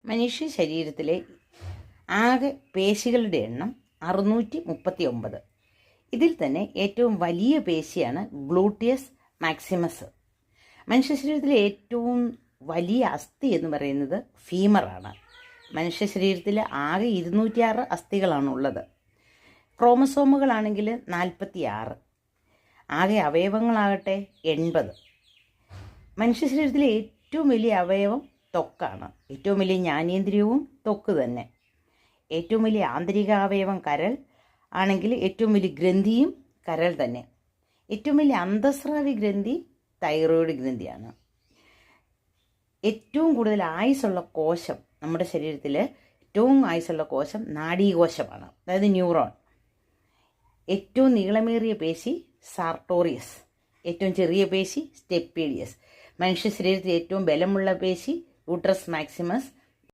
മനുഷ്യ ശരീരത്തിലെ ആകെ പേശികളുടെ എണ്ണം 639. ഇതിൽ തന്നെ ഏറ്റവും വലിയ പേശിയാണ് ഗ്ലൂട്ടിയസ് മാക്സിമസ്. മനുഷ്യ ശരീരത്തിലെ ഏറ്റവും വലിയ അസ്ഥി എന്ന് പറയുന്നത് ഫീമറാണ്. മനുഷ്യ ശരീരത്തിൽ ആകെ 206 അസ്ഥികളാണുള്ളത്. ക്രോമസോമുകളാണെങ്കിൽ 46. ആകെ അവയവങ്ങളാകട്ടെ 80. മനുഷ്യ ശരീരത്തിലെ ഏറ്റവും വലിയ അവയവം ത്വക്കാണ്. ഏറ്റവും വലിയ ജ്ഞാനേന്ദ്രിയവും ത്വക്ക് തന്നെ. ഏറ്റവും വലിയ ആന്തരിക അവയവം കരൾ ആണെങ്കിൽ ഏറ്റവും വലിയ ഗ്രന്ഥിയും കരൾ തന്നെ. ഏറ്റവും വലിയ അന്തസ്രാവി ഗ്രന്ഥി തൈറോയ്ഡ് ഗ്രന്ഥിയാണ്. ഏറ്റവും കൂടുതൽ ആയുസ്സുള്ള കോശം നമ്മുടെ ശരീരത്തിൽ ഏറ്റവും ആയുസ്സുള്ള കോശം നാഡീകോശമാണ്, അതായത് ന്യൂറോൺ. ഏറ്റവും നീളമേറിയ പേശി സാർട്ടോറിയസ്. ഏറ്റവും ചെറിയ പേശി സ്റ്റെപ്പീഡിയസ്. മനുഷ്യ ശരീരത്തിൽ ഏറ്റവും ബലമുള്ള പേശി യൂട്രസ് മാക്സിമസ്.